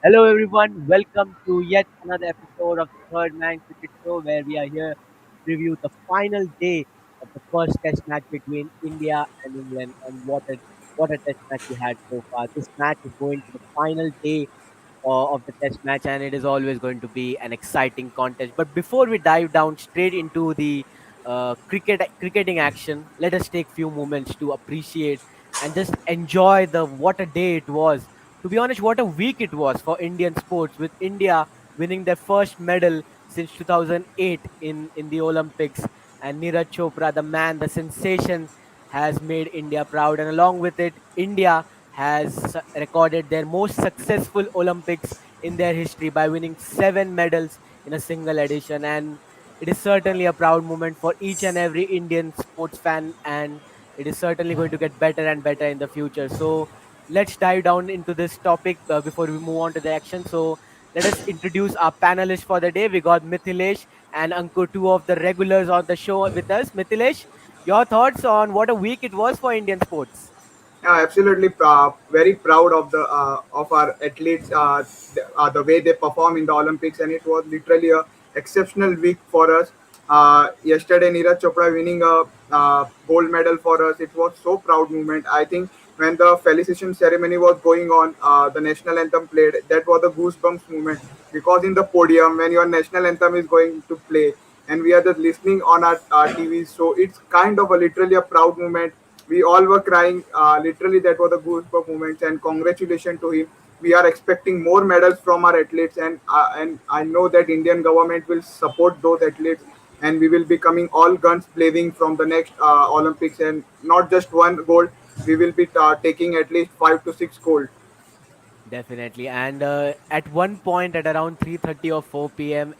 Hello, everyone. Welcome to yet another episode of the Third Man Cricket Show, where we are here to review the final day of the first Test match between India and England, and what a Test match we had so far. This match is going to the final day of the test match, and it is always going to be an exciting contest. But before we dive down straight into the cricketing action, let us take few moments to appreciate and just enjoy the what a day it was. To be honest, what a week it was for Indian sports, with India winning their first medal since 2008 in the Olympics, and Neeraj Chopra, the man, the sensation, has made India proud, and along with it, India has recorded their most successful Olympics in their history by winning 7 medals in a single edition. And it is certainly a proud moment for each and every Indian sports fan, and it is certainly going to get better and better in the future. So let's dive down into this topic before we move on to the action. So let us introduce our panelists for the day. We got Mithilesh and Ankur, two of the regulars on the show with us. Mithilesh, your thoughts on what a week it was for Indian sports? Yeah, absolutely. Very proud of the of our athletes, the way they perform in the Olympics, and it was literally a exceptional week for us. Yesterday, Neeraj Chopra winning a gold medal for us. It was so proud moment. I think when the felicitation ceremony was going on, the national anthem played. That was a goosebumps moment because in the podium when your national anthem is going to play, and we are just listening on our TVs, so it's kind of a literally a proud moment. We all were crying. Literally, that was a goosebump moments. And congratulations to him. We are expecting more medals from our athletes, and I know that Indian government will support those athletes, and we will be coming all guns blazing from the next Olympics, and not just one gold. We will be taking at least 5 to 6 gold. Definitely. And at one point at around 3:30 or 4 p.m.,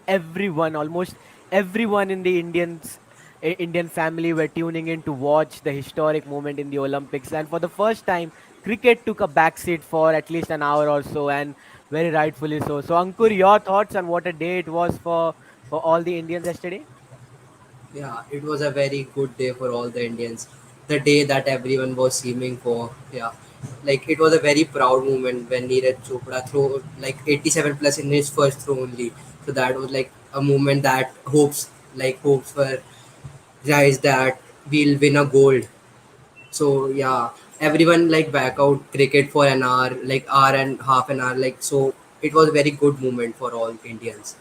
almost everyone in the Indian family were tuning in to watch the historic moment in the Olympics. And for the first time, cricket took a backseat for at least an hour or so, and very rightfully so. So, Ankur, your thoughts on what a day it was for all the Indians yesterday? Yeah, it was a very good day for all the Indians. The day that everyone was seeming for. Yeah, like it was a very proud moment when Neeraj Chopra threw like 87 plus in his first throw only. So that was like a moment that hopes were rise that we'll win a gold. So yeah, everyone like back out cricket for an hour, like hour and half an hour. Like so, it was a very good moment for all Indians.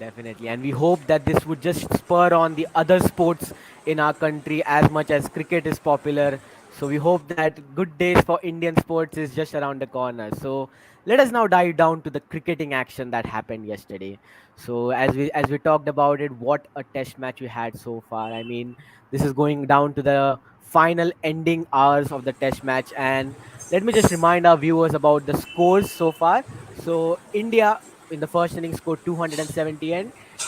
Definitely. And we hope that this would just spur on the other sports in our country as much as cricket is popular. So we hope that good days for Indian sports is just around the corner. So let us now dive down to the cricketing action that happened yesterday. So as we talked about it, what a test match we had so far. I mean, this is going down to the final ending hours of the test match. And let me just remind our viewers about the scores so far. So India in the first inning scored 270,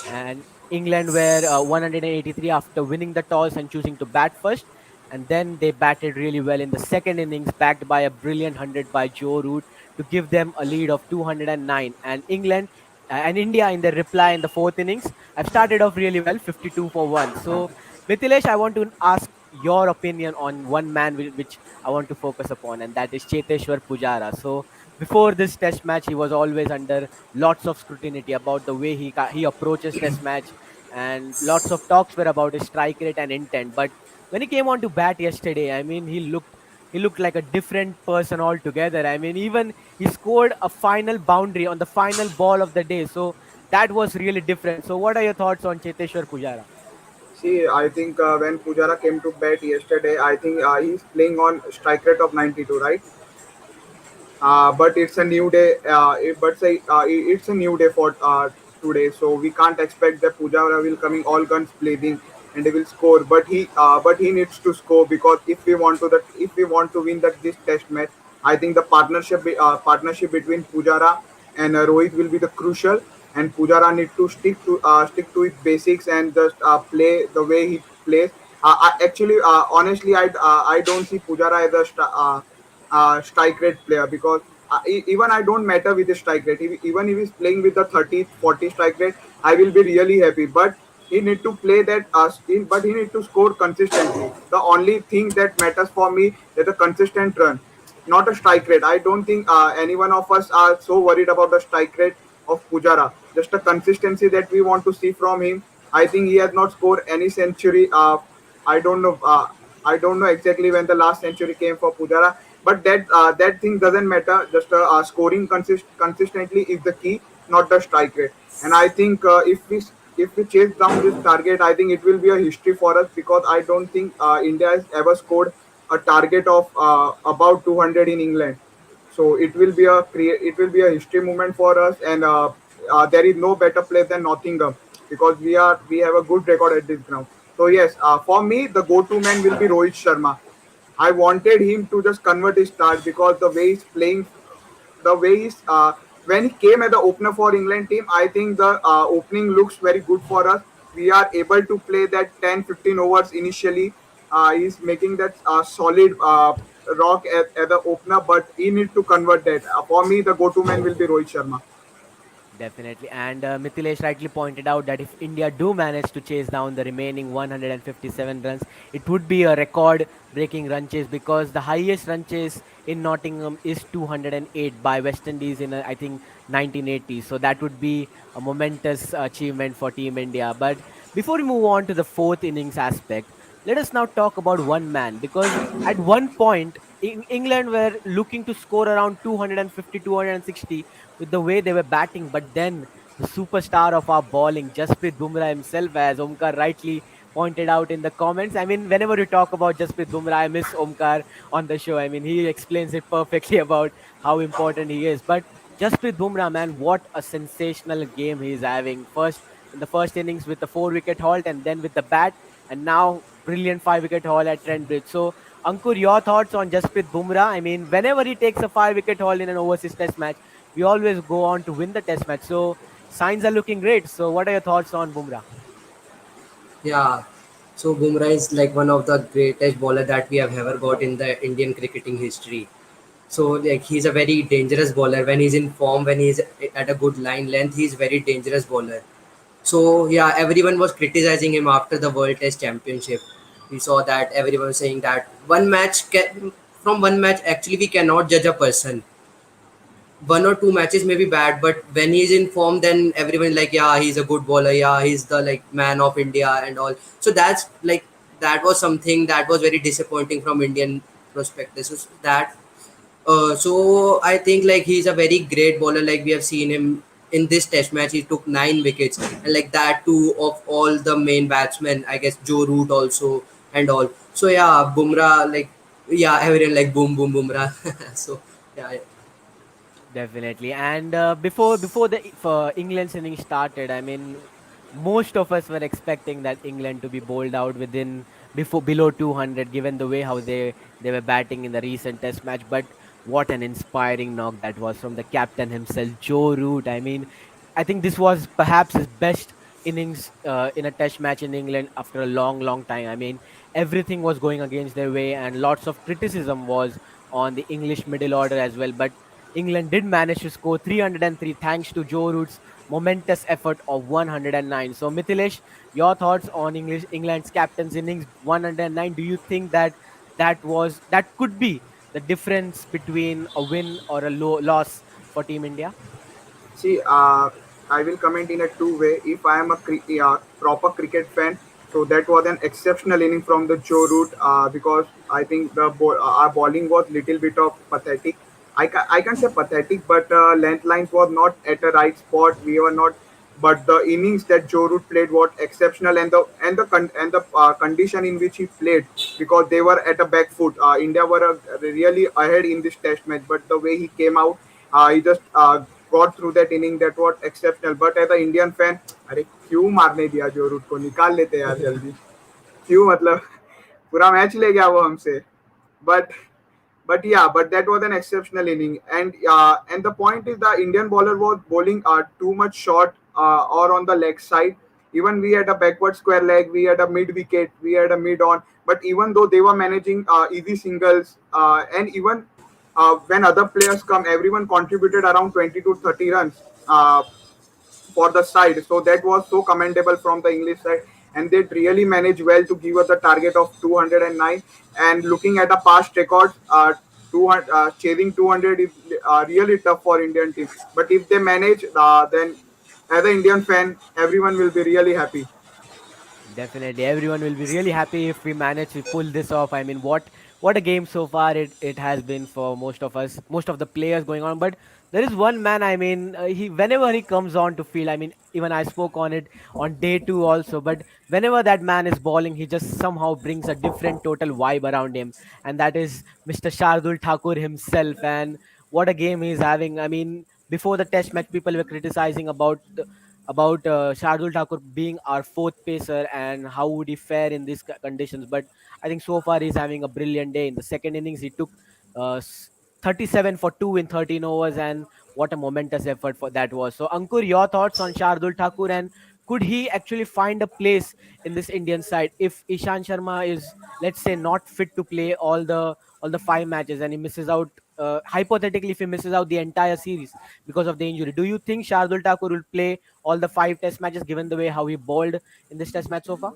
and England were 183 after winning the toss and choosing to bat first. And then they batted really well in the second innings, backed by a brilliant 100 by Joe Root to give them a lead of 209. And India in their reply in the fourth innings have started off really well, 52 for 1. So, Mithilesh, I want to ask your opinion on one man which I want to focus upon, and that is Cheteshwar Pujara. So, before this test match, he was always under lots of scrutiny about the way he approaches test match, and lots of talks were about his strike rate and intent. But when he came on to bat yesterday, I mean, he looked like a different person altogether. I mean, even he scored a final boundary on the final ball of the day, so that was really different. So what are your thoughts on Cheteshwar Pujara? See, I think when Pujara came to bat yesterday, I think he's playing on strike rate of 92, right? But it's a new day. But say it's a new day for today, so we can't expect that Pujara will coming all guns blazing and he will score. But he needs to score because if we want to win that this test match, I think the partnership between Pujara and Rohit will be the crucial. And Pujara need to stick to his basics and just play the way he plays. Honestly, I don't see Pujara as a strike rate player because even I don't matter with the strike rate. Even if he's playing with the 30, 40 strike rate, I will be really happy. But he need to play that but he need to score consistently. The only thing that matters for me is a consistent run. not a strike rate. I don't think any one of us are so worried about the strike rate of Pujara. Just a consistency that we want to see from him. I think he has not scored any century. I don't know. I don't know exactly when the last century came for Pujara, but that thing doesn't matter. Just scoring consistently is the key, not the strike rate. And I think if we chase down this target, I think it will be a history for us because I don't think India has ever scored a target of about 200 in England. So it will be a history moment for us, and there is no better place than Nottingham because we have a good record at this ground. So yes, for me the go-to man will be Rohit Sharma. I wanted him to just convert his start because the way he's when he came as the opener for England team, I think the opening looks very good for us. We are able to play that 10-15 overs initially. He's making that solid rock as the opener, but he need to convert that. For me, the go-to man will be Rohit Sharma. Definitely. And Mithilesh rightly pointed out that if India do manage to chase down the remaining 157 runs, it would be a record breaking run chase because the highest run chase in Nottingham is 208 by West Indies in, I think, 1980. So that would be a momentous achievement for Team India. But before we move on to the fourth innings aspect, let us now talk about one man because at one point, England were looking to score around 250, 260 with the way they were batting. But then the superstar of our bowling, Jasprit Bumrah himself, as Omkar rightly pointed out in the comments. I mean, whenever you talk about Jasprit Bumrah, I miss Omkar on the show. I mean, he explains it perfectly about how important he is. But Jasprit Bumrah, man, what a sensational game he's having. First, in the first innings with the 4 wicket haul, and then with the bat, and now brilliant 5 wicket haul at Trent Bridge. So, Ankur, your thoughts on Jasprit Bumrah? I mean, whenever he takes a 5 wicket haul in an overseas test match, we always go on to win the test match. So signs are looking great. So what are your thoughts on Bumrah? Yeah. So Bumrah is like one of the greatest bowler that we have ever got in the Indian cricketing history. So like he's a very dangerous bowler when he's in form, when he's at a good line length, he's very dangerous bowler. So yeah, everyone was criticizing him after the World Test Championship. We saw that everyone was saying that from one match actually we cannot judge a person. One or two matches may be bad, but when he's in form, then everyone like, yeah, he's a good bowler. Yeah, he's the like man of India and all. So that's like that was something that was very disappointing from Indian perspective. So I think like he's a very great bowler. Like we have seen him in this Test match, he took 9 wickets, and like that too of all the main batsmen. I guess Joe Root also and all. So yeah, Bumrah like yeah, everyone like boom boom Bumrah. So yeah, Definitely. And before the for England's innings started, I mean, most of us were expecting that England to be bowled out within before below 200, given the way how they were batting in the recent Test match. But what an inspiring knock that was from the captain himself, Joe Root. I mean, I think this was perhaps his best innings in a Test match in England after a long, long time. I mean, everything was going against their way, and lots of criticism was on the English middle order as well. But England did manage to score 303 thanks to Joe Root's momentous effort of 109. So, Mithilesh, your thoughts on England's captain's innings 109? Do you think that that could be the difference between a win or a loss for Team India? See, I will comment in a two-way. If I am a proper cricket fan, so that was an exceptional inning from the Joe Root because I think our bowling was little bit of pathetic. I can't say pathetic, but length lines was not at the right spot. We were not, but the innings that Joe Root played was exceptional, and the condition in which he played because they were at a back foot. India were really ahead in this Test match, but the way he came out, he just got through that inning. That was exceptional. But as an Indian fan, अरे क्यों मारने दिया जो root को निकाल लेते यार जल्दी क्यों मतलब पूरा मैच ले गया वो हमसे but but that was an exceptional inning. And the point is the Indian bowler was bowling too much short or on the leg side. Even we had a backward square leg, we had a mid wicket, we had a mid on. But even though they were managing easy singles, and even when other players come, everyone contributed around 20 to 30 runs. For the side. So that was so commendable from the English side. And they really managed well to give us the target of 209. And looking at the past records, chasing 200 is really tough for Indian team. But if they manage, then as an Indian fan, everyone will be really happy. Definitely, everyone will be really happy if we manage to pull this off. I mean, what a game so far it has been for most of us, most of the players going on. But there is one man. I mean, he whenever he comes on to field. I mean, even I spoke on it on day two also. But whenever that man is bowling, he just somehow brings a different total vibe around him, and that is Mr. Shardul Thakur himself. And what a game he's having. I mean, before the Test match, people were criticizing about Shardul Thakur being our fourth pacer and how would he fare in these conditions. But I think so far he's having a brilliant day. In the second innings, he took uh, s- 37 for 2 in 13 overs, and what a momentous effort for that was. So, Ankur, your thoughts on Shardul Thakur, and could he actually find a place in this Indian side if Ishan Sharma is, let's say, not fit to play all the 5 matches and he misses out? Hypothetically, if he misses out the entire series because of the injury, do you think Shardul Thakur will play all the 5 Test matches, given the way how he bowled in this Test match so far?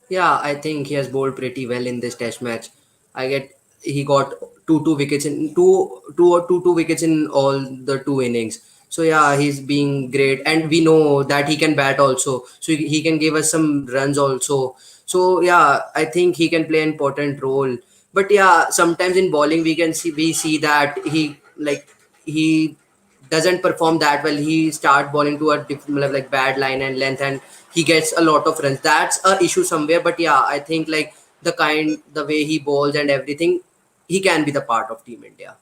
Yeah, I think he has bowled pretty well in this test match. I get he got two wickets in two wickets in all the two innings. So yeah, he's being great, and we know that he can bat also. So he can give us some runs also. So yeah, I think he can play an important role. But yeah, sometimes in bowling we see that he doesn't perform that well. He start bowling to a different like bad line and length, and he gets a lot of runs. That's a issue somewhere. But yeah, I think like the way he bowls and everything, he can be the part of Team India.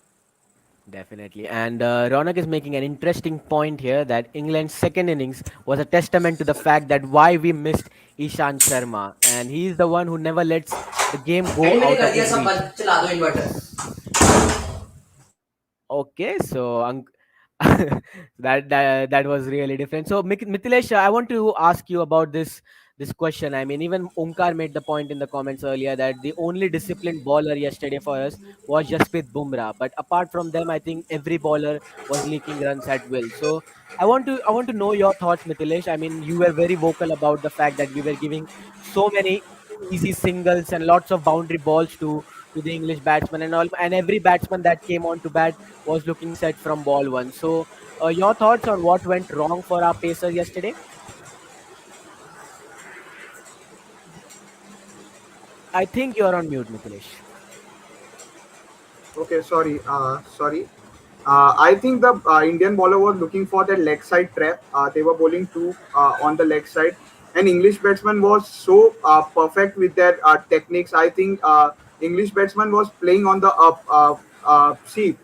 Definitely. And Ronak is making an interesting point here that England's second innings was a testament to the fact that why we missed Ishan Sharma. And he is the one who never lets the game go and मैंने out कर of दिया his सब reach. बंद चला दो inverter. Okay, so that was really different. So Mithilesh, I want to ask you about this question. I mean, even Omkar made the point in the comments earlier that the only disciplined bowler yesterday for us was Jasprit Bumrah. But apart from them, I think every bowler was leaking runs at will. So I want to know your thoughts, Mithilesh. I mean, you were very vocal about the fact that we were giving so many easy singles and lots of boundary balls to the English batsman and all, and every batsman that came on to bat was looking set from ball one. So, your thoughts on what went wrong for our pacer yesterday? I think you're on mute, Mithilesh. Okay, sorry. I think the Indian bowler was looking for that leg side trap. They were bowling two on the leg side, and English batsman was so perfect with their techniques. I think English batsman was playing on the up. See,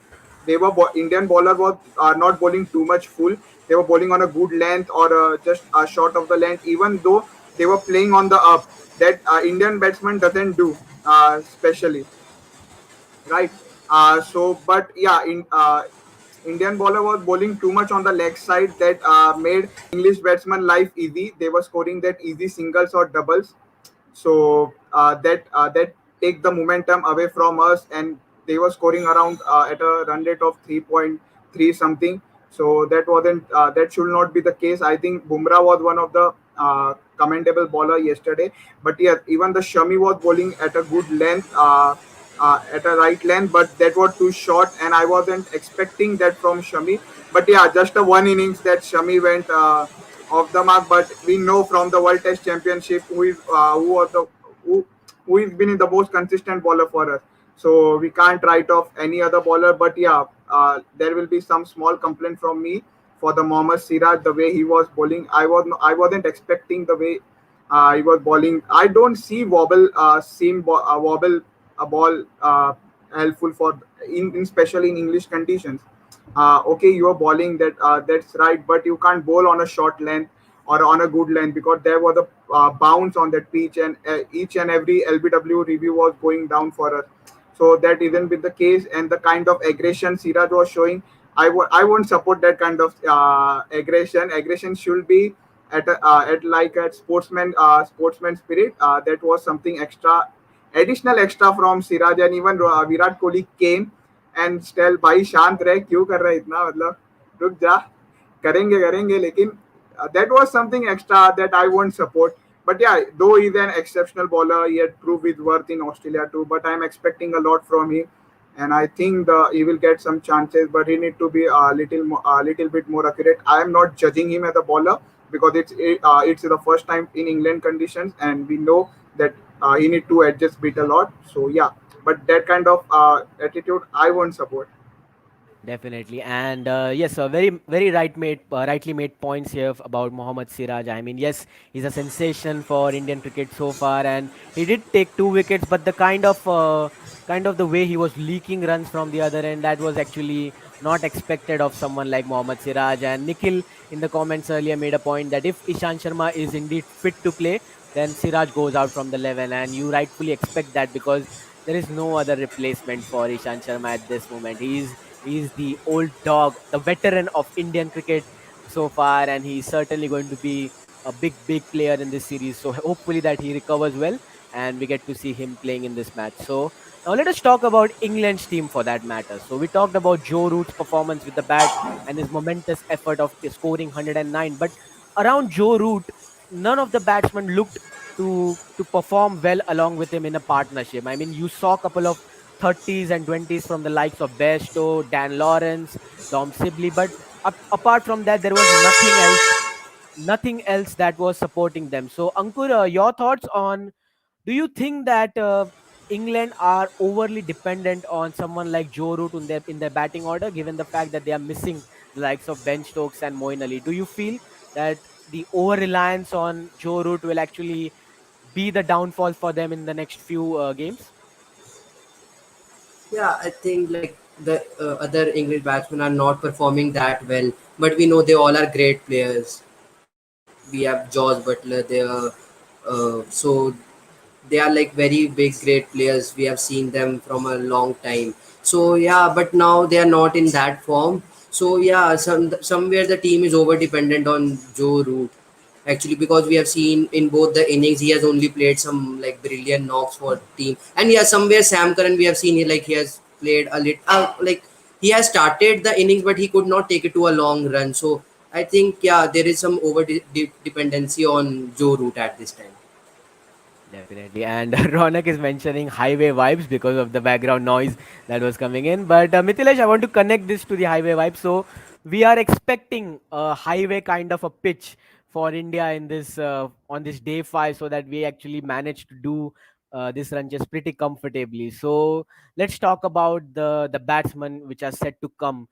Indian bowler was not bowling too much full. They were bowling on a good length or just a short of the length. Even though they were playing on the up, that Indian batsman doesn't do, especially, right? But yeah, Indian bowler was bowling too much on the leg side that made English batsman life easy. They were scoring that easy singles or doubles, so that take the momentum away from us, and they were scoring around at a run rate of 3.3 something. So that should not be the case. I think Bumrah was one of the commendable bowler yesterday, but yeah, even the Shami was bowling at a good length, at a right length, but that was too short, and I wasn't expecting that from Shami. But yeah, just a one innings that Shami went off the mark. But we know from the World Test Championship who was the who who has been the most consistent bowler for us. So we can't write off any other bowler. But yeah, there will be some small complaint from me for the Mohammad Siraj, the way he was bowling. I wasn't expecting the way he was bowling. I don't see wobble a ball helpful for in especially in English conditions. Okay, you are bowling that's right, but you can't bowl on a short length or on a good length, because there was a bounce on that pitch, and each and every LBW review was going down for us. So that isn't been the case, and the kind of aggression Siraj was showing, I won't support that kind of aggression. Aggression should be at like a sportsman spirit. That was something additional extra from Siraj, and even Virat Kohli came and tell भाई शांत रहे क्यों कर रहा है इतना मतलब रुक जा करेंगे करेंगे लेकिन that was something extra that I won't support. But yeah, though he's an exceptional bowler, he had proved his worth in Australia too. But I'm expecting a lot from him. and I think he will get some chances, but he need to be a little bit more accurate. I am not judging him as a bowler because it's the first time in England conditions, and we know that he need to adjust bit a lot. So yeah, but that kind of attitude I won't support. Definitely, and yes, very rightly made points here about Mohammad Siraj. I mean, yes, he's a sensation for Indian cricket so far, and he did take 2 wickets, but the kind of the way he was leaking runs from the other end, that was actually not expected of someone like Mohammad Siraj. And Nikhil in the comments earlier made a point that if Ishan Sharma is indeed fit to play, then Siraj goes out from the 11, and you rightfully expect that because there is no other replacement for Ishan Sharma at this moment. He's the old dog, the veteran of Indian cricket so far, and he's certainly going to be a big player in this series. So hopefully that he recovers well, and we get to see him playing in this match. So now let us talk about England's team for that matter. So we talked about Joe Root's performance with the bat and his momentous effort of scoring 109, but around Joe Root, none of the batsmen looked to perform well along with him in a partnership. I mean, you saw a couple of 30s and 20s from the likes of Bairstow, Dan Lawrence, Dom Sibley, but apart from that, there was nothing else that was supporting them. So, Ankur, your thoughts on, do you think that England are overly dependent on someone like Joe Root in their batting order, given the fact that they are missing the likes of Ben Stokes and Moeen Ali? Do you feel that the over reliance on Joe Root will actually be the downfall for them in the next few games? Yeah, I think like the other English batsmen are not performing that well, but we know they all are great players. We have George Butler there, so they are like very big great players. We have seen them from a long time. So yeah, but now they are not in that form. So yeah, somewhere the team is over dependent on Joe Root actually, because we have seen in both the innings he has only played some like brilliant knocks for team. And yeah, somewhere Sam Curran, we have seen he has played a little like he has started the innings but he could not take it to a long run. So I think yeah, there is some over dependency on Joe Root at this time. Definitely. And Ronak is mentioning highway vibes because of the background noise that was coming in. But Mithilesh, I want to connect this to the highway vibes. So we are expecting a highway kind of a pitch for India in this on this day 5, so that we actually manage to do this run just pretty comfortably. So let's talk about the batsmen which are set to come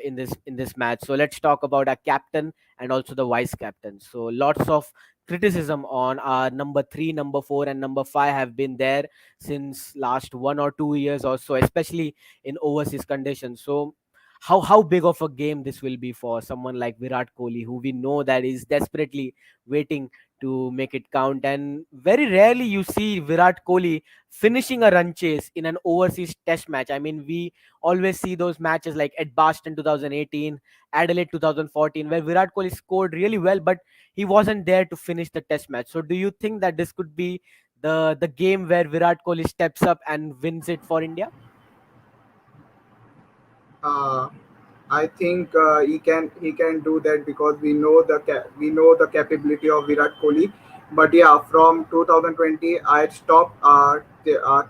in this match. So let's talk about our captain and also the vice captain. So lots of criticism on our number 3, number 4, and number 5 have been there since last 1 or 2 years or so, especially in overseas conditions. So how big of a game this will be for someone like Virat Kohli, who we know that is desperately waiting to make it count. And very rarely you see Virat Kohli finishing a run chase in an overseas test match. I mean, we always see those matches like Edgbaston 2018, Adelaide 2014, where Virat Kohli scored really well, but he wasn't there to finish the test match. So do you think that this could be the game where Virat Kohli steps up and wins it for India? Uh, I think he can do that because we know the capability of Virat Kohli. But yeah, from 2020, I stopped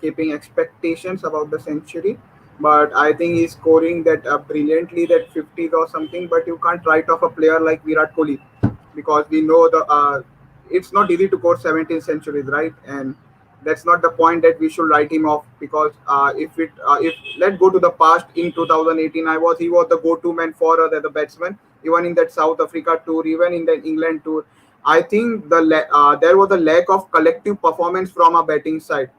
keeping expectations about the century. But I think he's scoring that brilliantly, that 50s or something. But you can't write off a player like Virat Kohli because we know it's not easy to score 17 centuries, right? And that's not the point that we should write him off because if let's go to the past. In 2018, he was the go-to man for us as a batsman, even in that South Africa tour, even in the England tour. I think there was a lack of collective performance from our batting side.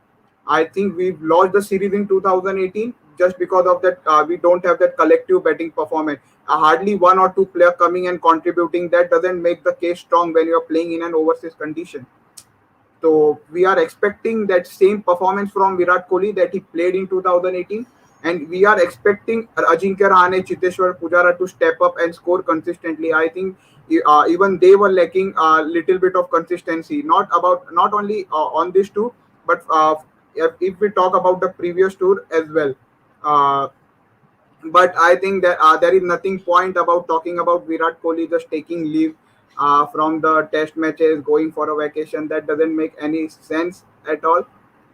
I think we've lost the series in 2018 just because of that. We don't have that collective batting performance. Hardly one or two player coming and contributing. That doesn't make the case strong when you're playing in an overseas condition. So we are expecting that same performance from Virat Kohli that he played in 2018, and we are expecting Ajinkya Rahane, Cheteshwar Pujara to step up and score consistently. I think even they were lacking a little bit of consistency. Not only on this tour, but if we talk about the previous tour as well. Uh, but I think that there is nothing point about talking about Virat Kohli just taking leave from the test matches, going for a vacation. That doesn't make any sense at all.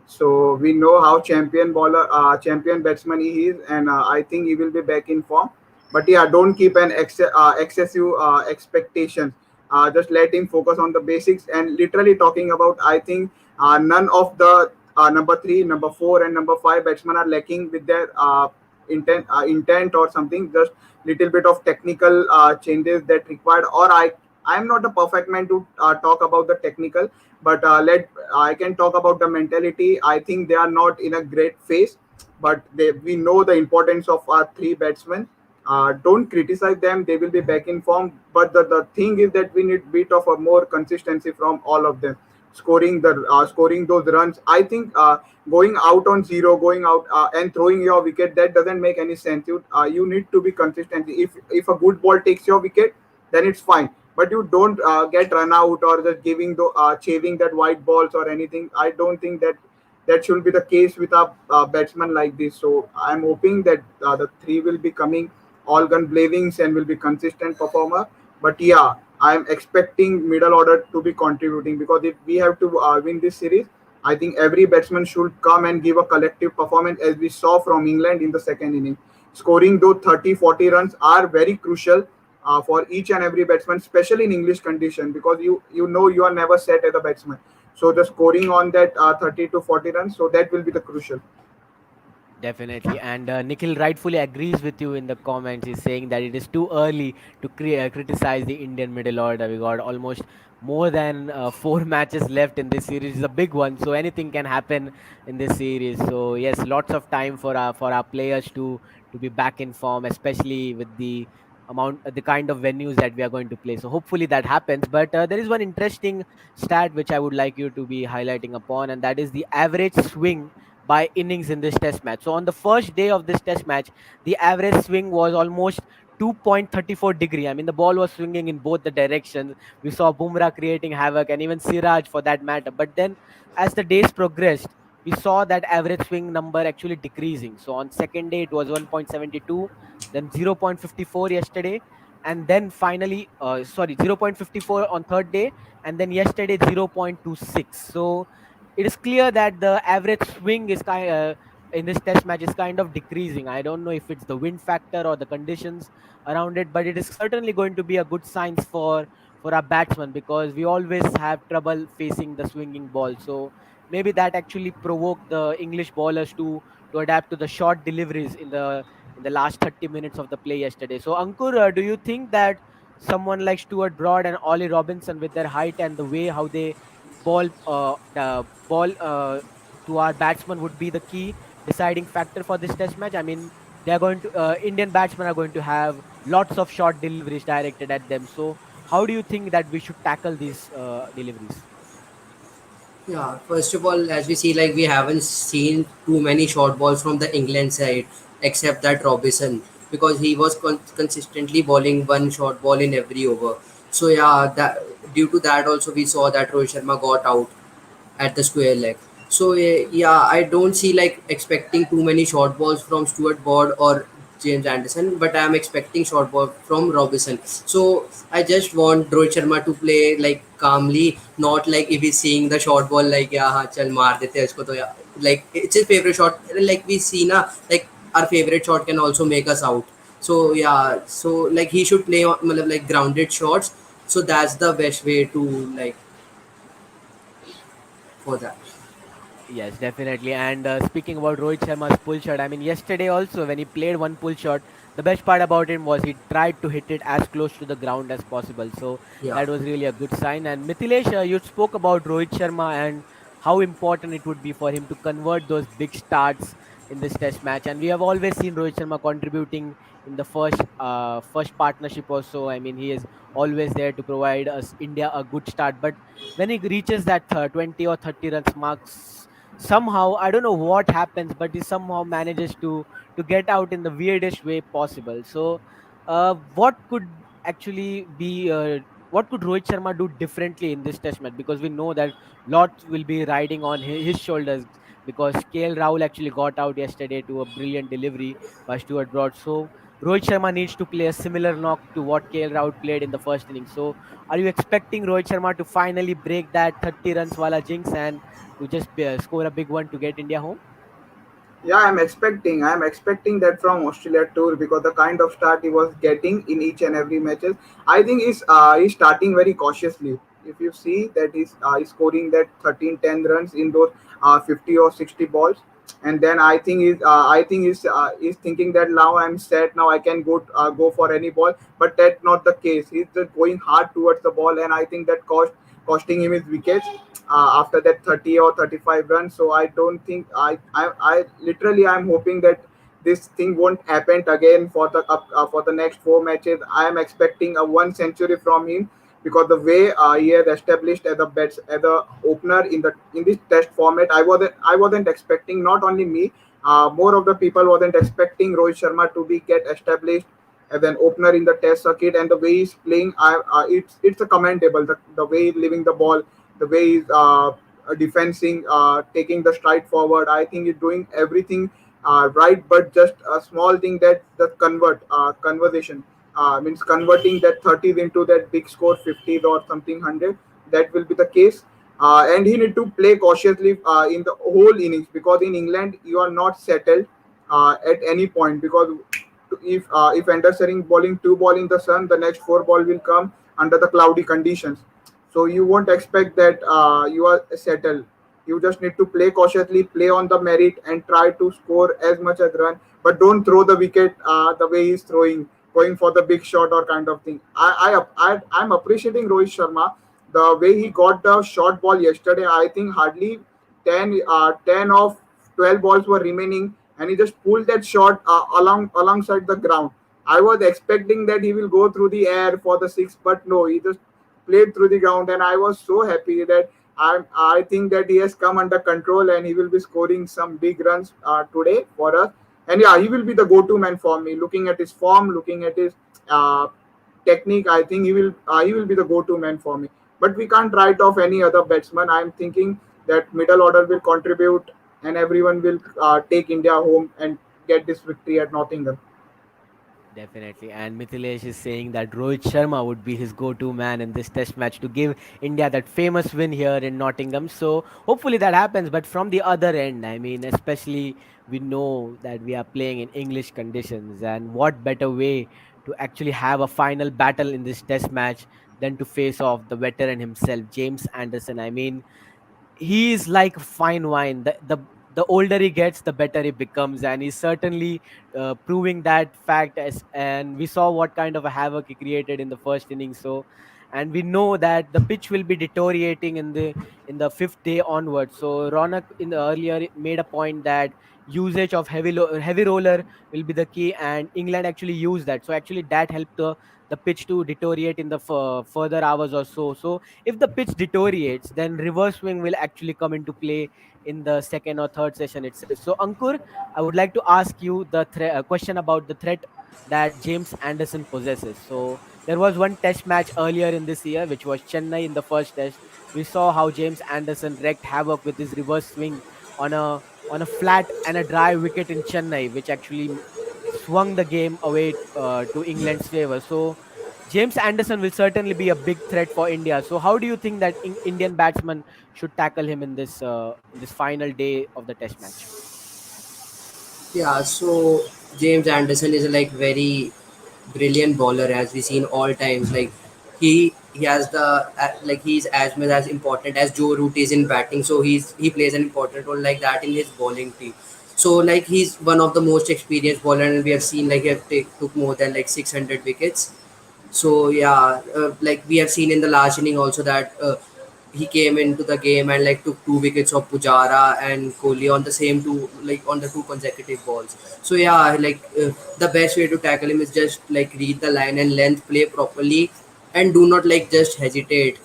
So we know how champion batsman he is, and I think he will be back in form. But yeah, don't keep an excessive expectations. Just let him focus on the basics. And literally talking about, I think none of the number three, number four, and number five batsmen are lacking with their intent or something. Just little bit of technical changes that required. Or I'm not a perfect man to talk about the technical, but let I can talk about the mentality. I think they are not in a great phase, but we know the importance of our three batsmen. Don't criticize them; they will be back in form. But the thing is that we need bit of a more consistency from all of them. Scoring those runs. I think going out on zero, going out and throwing your wicket, that doesn't make any sense. You need to be consistent. If a good ball takes your wicket, then it's fine, but you don't get run out or just giving the chasing that white balls or anything. I don't think that that should be the case with a batsman like this. So I'm hoping that the three will be coming all gun blazings and will be consistent performer. But yeah, I'm expecting middle order to be contributing, because if we have to win this series, I think every batsman should come and give a collective performance, as we saw from England in the second inning. Scoring those 30-40 runs are very crucial for each and every batsman, especially in English condition, because you know you are never set as a batsman. So the scoring on that 30 to 40 runs, so that will be the crucial. Definitely, and Nikhil rightfully agrees with you in the comments. He's saying that it is too early to criticize the Indian middle order. We got almost more than four matches left in this series. It's a big one, so anything can happen in this series. So yes, lots of time for our players to be back in form, especially with the kind of venues that we are going to play. So hopefully that happens. But there is one interesting stat which I would like you to be highlighting upon, and that is the average swing by innings in this test match. So on the first day of this test match, the average swing was almost 2.34 degree. I mean, the ball was swinging in both the directions. We saw Bumrah creating havoc, and even Siraj for that matter. But then as the days progressed, we saw that average swing number actually decreasing. So on second day it was 1.72, then 0.54 yesterday, and then finally 0.54 on third day, and then yesterday 0.26. So it is clear that the average swing is in this test match is kind of decreasing. I don't know if it's the wind factor or the conditions around it, but it is certainly going to be a good signs for our batsmen, because we always have trouble facing the swinging ball. So maybe that actually provoked the English bowlers to adapt to the short deliveries in the last 30 minutes of the play yesterday. So Ankur, do you think that someone like Stuart Broad and Ollie Robinson, with their height and the way how they ball to our batsman, would be the key deciding factor for this test match? I mean, they are going to Indian batsmen are going to have lots of short deliveries directed at them. So how do you think that we should tackle these deliveries? Yeah, first of all, as we see, like we haven't seen too many short balls from the England side, except that Robinson, because he was consistently bowling one short ball in every over. So yeah, that due to that also we saw that Rohit Sharma got out at the square leg. So yeah, I don't see like expecting too many short balls from Stuart Broad or James Anderson, but I am expecting short ball from Robinson. So I just want Rohit Sharma to play like calmly, not like if he's seeing the short ball like yeah, हाँ, चल मार देते हैं इसको तो yeah, like it's his favorite shot. Like we see na, like our favorite shot can also make us out. So yeah, so like he should play मतलब like grounded shots. So that's the best way to like for that. Yes, definitely. And speaking about Rohit Sharma's pull shot, I mean, yesterday also when he played one pull shot, the best part about him was he tried to hit it as close to the ground as possible. So Yeah. that was really a good sign. And Mithilesh, you spoke about Rohit Sharma and how important it would be for him to convert those big starts in this test match. And we have always seen Rohit Sharma contributing in the first partnership also. I mean, he is always there to provide us India a good start. But when he reaches that 20 or 30 runs marks, somehow I don't know what happens, but he somehow manages to get out in the weirdest way possible. So what could actually be what could Rohit Sharma do differently in this test match? Because we know that lot will be riding on his shoulders, because KL Rahul actually got out yesterday to a brilliant delivery by Stuart Broad. So Rohit Sharma needs to play a similar knock to what KL Rahul played in the first inning. So, are you expecting Rohit Sharma to finally break that 30 runs wala jinx and to just score a big one to get India home? Yeah, I'm expecting that from Australia tour because the kind of start he was getting in each and every matches, I think he's starting very cautiously. If you see that he's scoring that 13-10 runs in those 50 or 60 balls, and then I think he's thinking that now I'm set, now I can go for any ball, but that's not the case. He's just going hard towards the ball, and I think that costing him his wickets after that 30 or 35 runs. So I don't think I literally I'm hoping that this thing won't happen again for the next four matches. I am expecting a one century from him because the way he has established as a opener in this test format, I wasn't expecting. Not only me, more of the people wasn't expecting Rohit Sharma to be get established as an opener in the test circuit, and the way he's playing, it's a commendable. The way he's leaving the ball, the way he's defensing, taking the stride forward. I think he's doing everything right, but just a small thing that the conversation means converting that 30s into that big score 50s or something 100. That will be the case. And he need to play cautiously in the whole innings because in England you are not settled at any point because if Anderson bowling two ball in the sun, the next four ball will come under the cloudy conditions. So you won't expect that you are settled. You just need to play cautiously, play on the merit, and try to score as much as run. But don't throw the wicket the way he's throwing, going for the big shot or kind of thing. I'm appreciating Rohit Sharma the way he got the short ball yesterday. I think hardly 10 of 12 balls were remaining, and he just pulled that shot alongside the ground. I was expecting that he will go through the air for the six, but no, he just played through the ground, and I was so happy that I think that he has come under control and he will be scoring some big runs today for us. And yeah, he will be the go-to man for me. Looking at his form, looking at his uh, technique, I think he will be the go-to man for me. But we can't write off any other batsman. I'm thinking that middle order will contribute and everyone will take India home and get this victory at Nottingham. Definitely. And Mithilesh is saying that Rohit Sharma would be his go to man in this test match to give India that famous win here in Nottingham. So hopefully that happens. But from the other end, I mean, especially we know that we are playing in English conditions. And what better way to actually have a final battle in this test match than to face off the veteran himself, James Anderson? I mean, he is like fine wine. The older he gets, the better he becomes, and he's certainly proving that fact. And we saw what kind of a havoc he created in the first inning. So, and we know that the pitch will be deteriorating in the fifth day onwards. So, Ronak in the earlier made a point that usage of heavy roller will be the key, and England actually used that. So, actually, that helped the pitch to deteriorate in the further hours or so. So if the pitch deteriorates, then reverse swing will actually come into play in the second or third session itself. So, Ankur, I would like to ask you the question about the threat that James Anderson possesses. So, there was one test match earlier in this year, which was Chennai in the first test. We saw how James Anderson wreaked havoc with his reverse swing on a flat and a dry wicket in Chennai, which actually swung the game away to England's favor. So, James Anderson will certainly be a big threat for India. So, how do you think that Indian batsmen should tackle him in this final day of the Test match? Yeah, so James Anderson is a like very brilliant bowler as we see in all times. Like he has the like he's as much as important as Joe Root is in batting. So he plays an important role like that in his bowling team. So like he's one of the most experienced bowler, and we have seen like took more than like 600 wickets. So yeah, like we have seen in the last inning also that he came into the game and like took two wickets of Pujara and Kohli on the same two like on the two consecutive balls. So yeah, like the best way to tackle him is just like read the line and length, play properly, and do not like just hesitate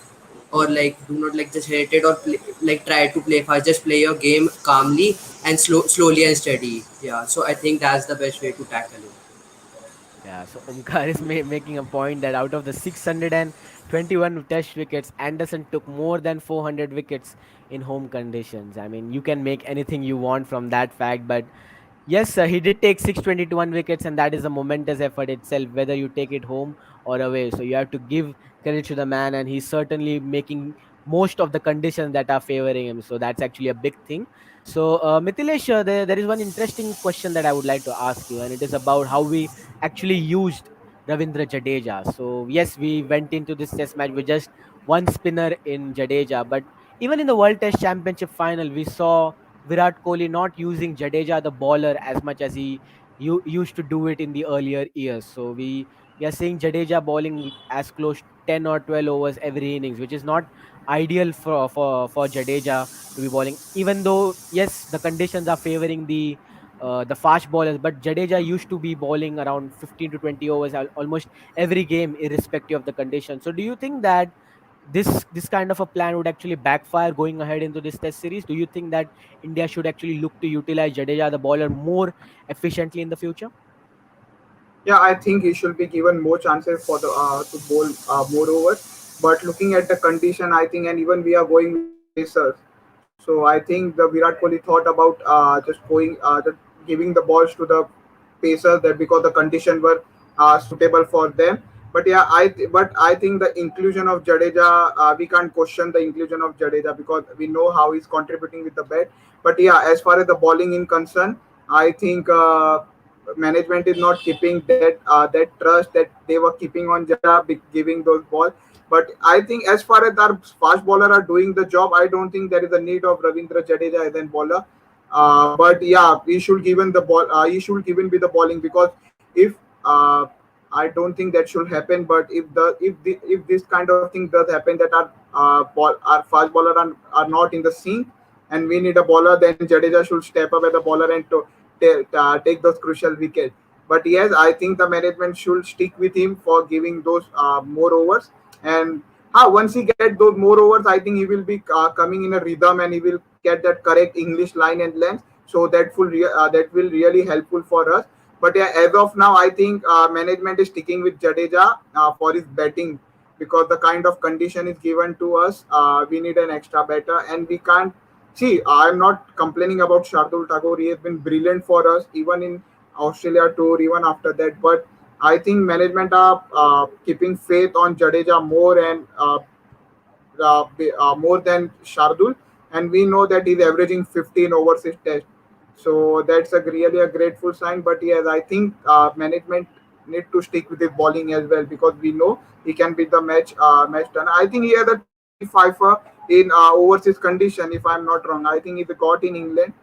or like do not like just hesitate or like try to play fast. Just play your game calmly and slowly and steady. Yeah, so I think that's the best way to tackle him. Yeah, so Omkar is making a point that out of the 621 test wickets, Anderson took more than 400 wickets in home conditions. I mean, you can make anything you want from that fact, but Yes, sir, he did take 621 wickets, and that is a momentous effort itself, whether you take it home or away. So you have to give credit to the man, and he's certainly making most of the conditions that are favoring him. So that's actually a big thing. So, Mithilesh, there is one interesting question that I would like to ask you, and it is about how we actually used Ravindra Jadeja. So, yes, we went into this test match with just one spinner in Jadeja, but even in the World Test Championship final, we saw Virat Kohli not using Jadeja the bowler as much as he used to do it in the earlier years. So we are seeing Jadeja bowling as close to 10 or 12 overs every innings, which is not ideal for Jadeja to be bowling. Even though yes, the conditions are favoring the fast bowlers, but Jadeja used to be bowling around 15 to 20 overs almost every game, irrespective of the condition. So do you think that this kind of a plan would actually backfire going ahead into this test series? Do you think that India should actually look to utilize Jadeja the bowler more efficiently in the future? Yeah, I think he should be given more chances for the to bowl more overs. But looking at the condition, I think, and even we are going with the pacers. So I think the Virat Kohli thought about just giving the balls to the pacers that because the conditions were suitable for them. But yeah, but I think the inclusion of Jadeja, we can't question the inclusion of Jadeja because we know how he's contributing with the bat. But yeah, as far as the bowling in concern, I think management is not keeping that trust that they were keeping on Jadeja giving those balls. But I think as far as our fast bowler are doing the job, I don't think there is a need of Ravindra Jadeja as a bowler. But yeah, he should given the ball. He should given be the bowling because if I don't think that should happen. But if this kind of thing does happen that our fast bowler are not in the sync and we need a bowler, then Jadeja should step up as a bowler and take those crucial wickets. But yes, I think the management should stick with him for giving those more overs. And once he get those more overs, I think he will be coming in a rhythm and he will get that correct English line and length. So that will really helpful for us. But yeah, as of now, I think management is sticking with Jadeja for his batting because the kind of condition is given to us. We need an extra batter, and we can't see. I'm not complaining about Shardul Tagore. He has been brilliant for us, even in Australia tour, even after that. But I think management are keeping faith on Jadeja more and more than Shardul, and we know that he's averaging 15 overs his test. So that's a really a grateful sign. But yes, I think management need to stick with his bowling as well because we know he can be the match done. I think he had a T20 in overseas condition, if I'm not wrong. I think he got in England.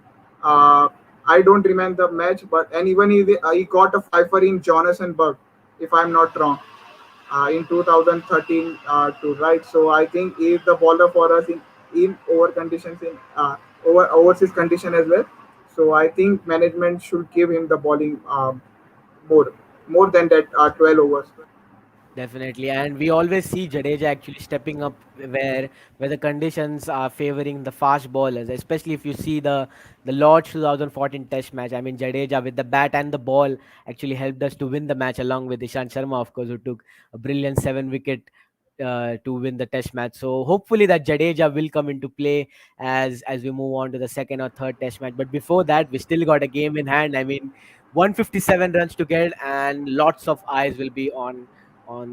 Uh, I don't remember the match, but and even he got a fifer in Johannesburg, if I'm not wrong in 2013 to right. So I think he is the bowler for us in over conditions in overseas condition as well. So I think management should give him the bowling more more than that 12 overs. Definitely, and we always see Jadeja actually stepping up where the conditions are favoring the fast bowlers, especially if you see the Lord's 2014 Test match. I mean, Jadeja with the bat and the ball actually helped us to win the match, along with Ishant Sharma, of course, who took a brilliant 7 wicket to win the Test match. So hopefully that Jadeja will come into play as we move on to the second or third Test match. But before that, we still got a game in hand. I mean, 157 runs to get, and lots of eyes will be on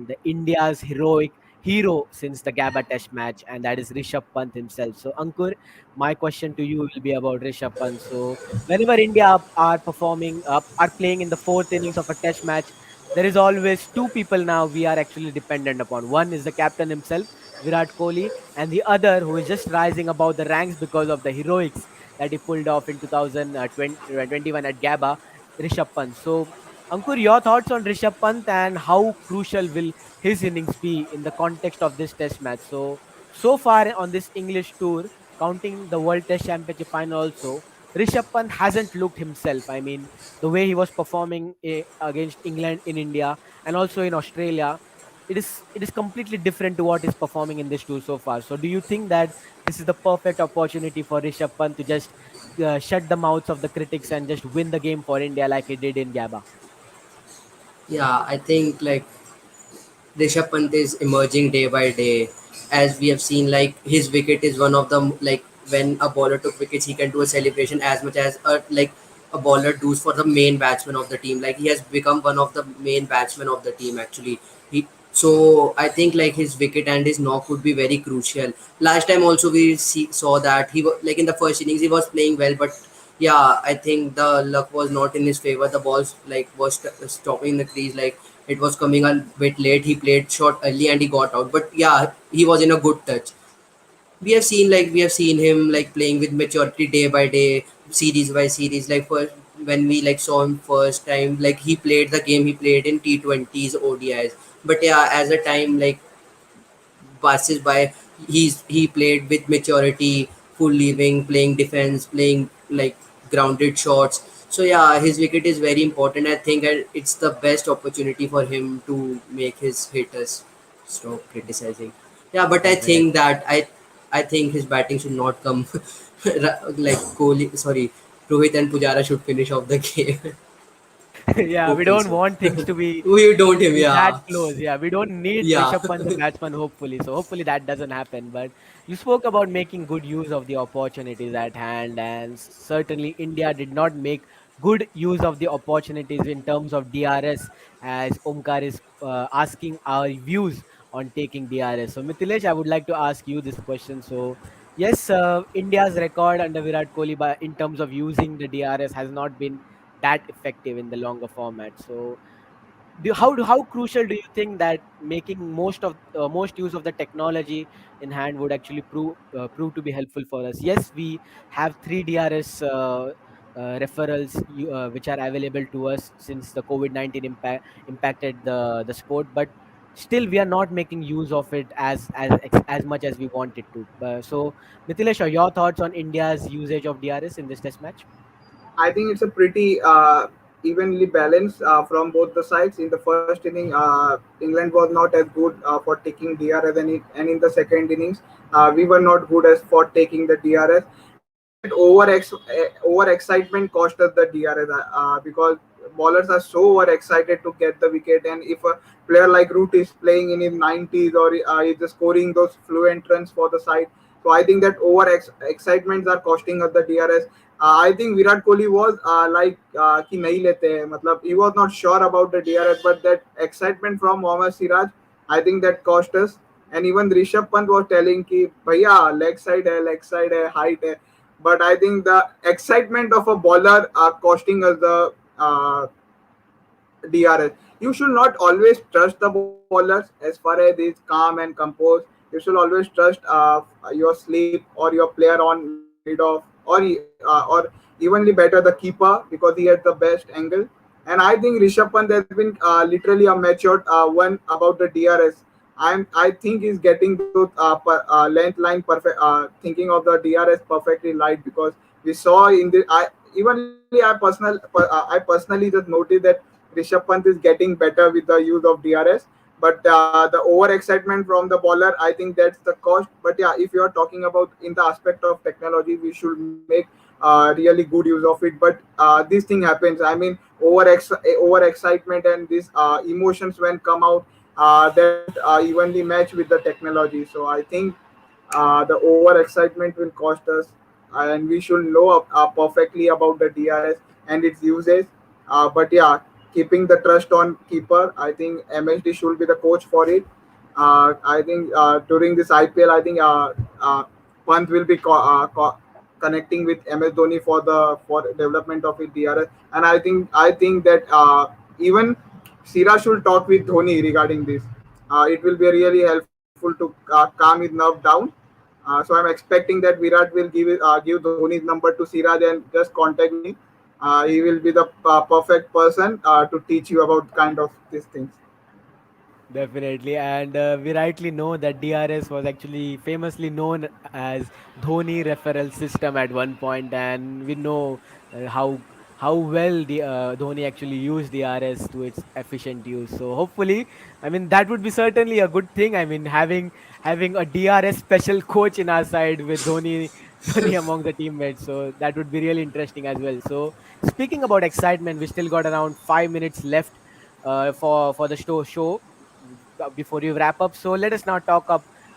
the India's heroic hero since the Gabba Test match, and that is Rishabh Pant himself. So, Ankur, my question to you will be about Rishabh Pant. So, whenever India are performing, are playing in the fourth innings of a Test match, there is always two people now we are actually dependent upon. One is the captain himself, Virat Kohli, and the other who is just rising above the ranks because of the heroics that he pulled off in 2021 at Gabba, Rishabh Pant. So, Ankur, your thoughts on Rishabh Pant and how crucial will his innings be in the context of this Test match? So far on this English tour, counting the World Test Championship final also, Rishabh Pant hasn't looked himself. I mean, the way he was performing against England in India and also in Australia, it is completely different to what he's performing in this tour so far. So, do you think that this is the perfect opportunity for Rishabh Pant to just shut the mouths of the critics and just win the game for India like he did in Gabba? Yeah, I think like Rishabh Pant is emerging day by day. As we have seen, like his wicket is one of the like when a bowler took wickets, he can do a celebration as much as a bowler does for the main batsman of the team. Like he has become one of the main batsmen of the team actually. So I think like his wicket and his knock would be very crucial. Last time also saw that he was like in the first innings he was playing well, but yeah, I think the luck was not in his favor. The balls like was stopping in the crease, like it was coming a bit late. He played short early and he got out, but yeah, he was in a good touch. We have seen him like playing with maturity day by day, series by series. Like first when we like saw him first time, like he played the game he played in T20s, ODIs. But yeah, as a time like passes by, he played with maturity, full living, playing defense, playing like grounded shots. So yeah, his wicket is very important. I think it's the best opportunity for him to make his haters stop criticizing. Yeah, but I think Definitely. that I think his batting should not come like Kohli. Sorry, Rohit and Pujara should finish off the game. Yeah, we Hopefully don't so. want things to be We don't him. be that Yeah, close. Yeah, we don't need yeah. Rishabh Pant the batsman, hopefully. So hopefully that doesn't happen. But you spoke about making good use of the opportunities at hand, and certainly India did not make good use of the opportunities in terms of DRS, as Omkar is asking our views on taking DRS. So Mithilesh, I would like to ask you this question. So yes, India's record under Virat Kohli in terms of using the DRS has not been that effective in the longer format. So how crucial do you think that making most use of the technology in hand would actually prove to be helpful for us? Yes, we have three DRS referrals which are available to us since the COVID-19 impacted the sport, but still we are not making use of it as much as we wanted to. So, Mithilesh, your thoughts on India's usage of DRS in this test match? I think it's a pretty evenly balanced from both the sides. In the first inning, England was not as good for taking DRS, and in the second innings, we were not good as for taking the DRS. And that over excitement cost us the DRS because bowlers are so over excited to get the wicket. And if a player like Root is playing in his 90s or is just scoring those fluent runs for the side, so I think that excitements are costing us the DRS. I think Virat Kohli was like कि नहीं लेते हैं मतलब he was not sure about the DRS, but that excitement from Mohammad Siraj, I think that cost us. And even Rishabh Pant was telling कि भैया leg side है height है, but I think the excitement of a bowler are costing us the DRS. You should not always trust the bowlers as far as he's calm and composed. You should always trust your sleep or your player on mid off, or evenly better the keeper because he has the best angle. And I think Rishabh Pant has been literally a matured one about the DRS. I think he's getting those length line perfect, thinking of the DRS perfectly right, because we saw in the I personally just noticed that Rishabh Pant is getting better with the use of DRS. But the over excitement from the bowler, I think that's the cost. But yeah, if you are talking about in the aspect of technology, we should make really good use of it. But this thing happens. I mean, over excitement and these emotions when come out, that don't evenly match with the technology. So I think the over excitement will cost us, and we should know perfectly about the DRS and its uses. But yeah, keeping the trust on keeper, I think MSD should be the coach for it. I think during this IPL, I think Pant will be connecting with MS Dhoni for development of his DRS, and I think that even Sira should talk with Dhoni regarding this. It will be really helpful to calm his nerve down. So I'm expecting that Virat will give Dhoni's number to Siraj and just contact me. He will be the perfect person to teach you about kind of these things. Definitely, and we rightly know that DRS was actually famously known as Dhoni referral system at one point, and we know how well the Dhoni actually used DRS to its efficient use. So hopefully, I mean that would be certainly a good thing. I mean having a DRS special coach in our side with Dhoni among the teammates. So that would be really interesting as well. So speaking about excitement, we still got around 5 minutes left for the show before you wrap up. So let us now talk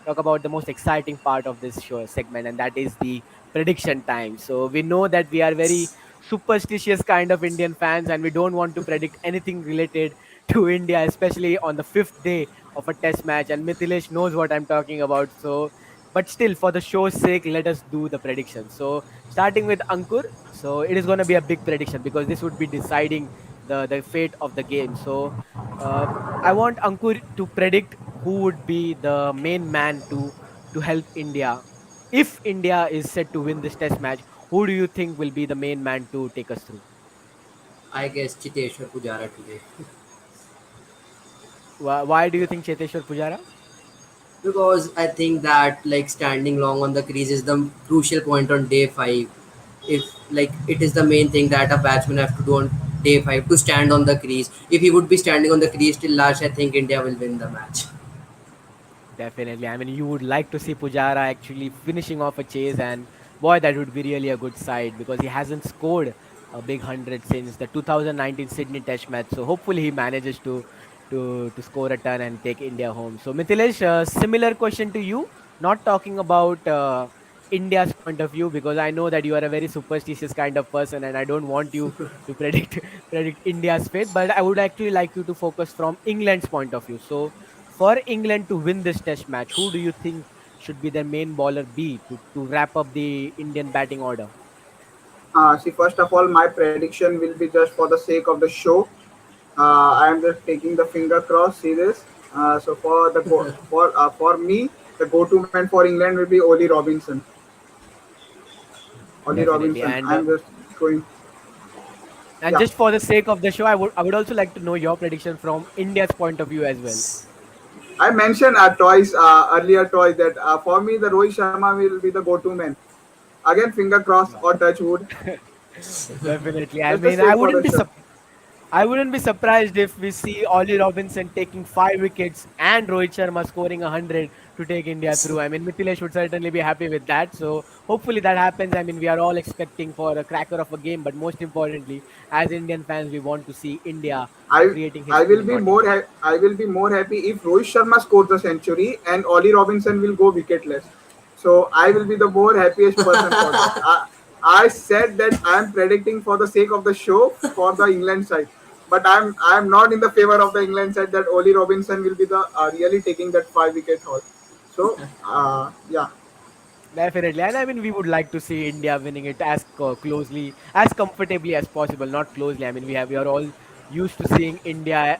about the most exciting part of this show segment, and that is the prediction time. So we know that we are very superstitious kind of Indian fans, and we don't want to predict anything related to India, especially on the fifth day of a test match. And Mithilesh knows what I'm talking about. So, but still, for the show's sake, let us do the prediction. So, starting with Ankur. So, it is going to be a big prediction because this would be deciding the fate of the game. So, uh, I want Ankur to predict who would be the main man to help India. If India is set to win this test match, who do you think will be the main man to take us through? I guess Cheteshwar Pujara today. Why do you think Cheteshwar Pujara? Because I think that like standing long on the crease is the crucial point on day 5. If like it is the main thing that a batsman have to do on day 5 to stand on the crease. If he would be standing on the crease till last, I think India will win the match. Definitely. I mean, you would like to see Pujara actually finishing off a chase, and boy, that would be really a good sight because he hasn't scored a big hundred since the 2019 Sydney Test match. So hopefully he manages to score a ton and take India home. So Mithilesh, similar question to you. Not talking about India's point of view because I know that you are a very superstitious kind of person, and I don't want you to predict predict India's fate. But I would actually like you to focus from England's point of view. So for England to win this test match, who do you think should be their main bowler be to wrap up the Indian batting order? See, first of all, my prediction will be just for the sake of the show. I am just taking the finger cross. See this. So for me, the go-to man for England will be Oli Robinson. Oli Definitely. Robinson. I am just going. And Yeah, just for the sake of the show, I would also like to know your prediction from India's point of view as well. I mentioned twice earlier twice that for me the Rohit Sharma will be the go-to man. Again, finger cross or touch wood. Definitely. I Just the mean, sake for the show. I wouldn't be surprised if we see Ollie Robinson taking 5 wickets and Rohit Sharma scoring 100 to take India through. I mean, Mithilesh would certainly be happy with that. So hopefully that happens. I mean, we are all expecting for a cracker of a game, but most importantly, as Indian fans, we want to see India I creating I history will in be Nottingham. I will be more happy if Rohit Sharma scores the century and Ollie Robinson will go wicketless. So I will be the more happiest person for that. I said that I am predicting for the sake of the show for the England side, but I'm not in the favor of the England side that Ollie Robinson will be the really taking that 5 wicket haul. So yeah, Definitely, and I mean, we would like to see India winning it as closely, as comfortably as possible. Not closely. I mean, we are all used to seeing India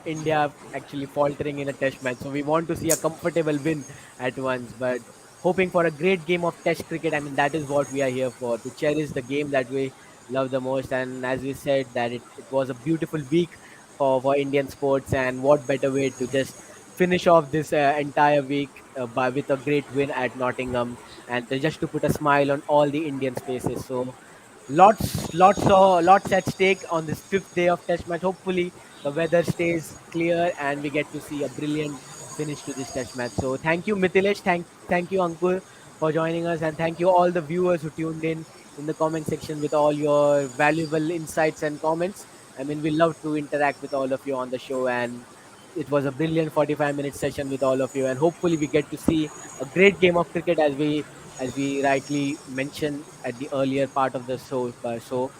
actually faltering in a Test match. So we want to see a comfortable win at once. But hoping for a great game of Test cricket. I mean, that is what we are here for, to cherish the game that we love the most. And as we said, that it was a beautiful week for Indian sports, and what better way to just finish off this entire week by with a great win at Nottingham, and just to put a smile on all the Indian faces. So lots at stake on this fifth day of Test match. Hopefully the weather stays clear and we get to see a brilliant finish to this Test match. So thank you, Mithilesh. Thank you, Ankur, for joining us, and thank you all the viewers who tuned in the comment section with all your valuable insights and comments. I mean, we love to interact with all of you on the show, and it was a brilliant 45-minute session with all of you, and hopefully we get to see a great game of cricket as we rightly mentioned at the earlier part of the show. So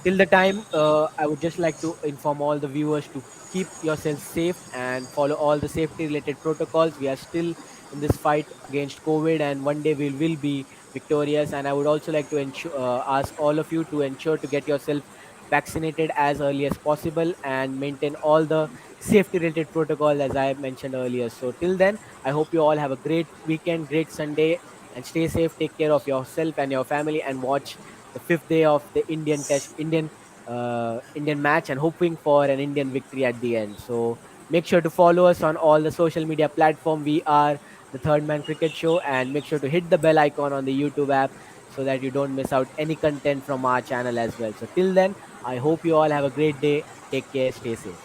till the time, I would just like to inform all the viewers to keep yourself safe and follow all the safety related protocols. We are still in this fight against COVID, and one day we will be victorious. And I would also like to ask all of you to ensure to get yourself vaccinated as early as possible and maintain all the safety related protocols as I mentioned earlier. So till then, I hope you all have a great weekend, great Sunday, and stay safe. Take care of yourself and your family, and watch the fifth day of the Indian match, and hoping for an Indian victory at the end. So make sure to follow us on all the social media platform. We are the Third Man Cricket Show, and make sure to hit the bell icon on the YouTube app so that you don't miss out any content from our channel as well. So till then, I hope you all have a great day. Take care. Stay safe.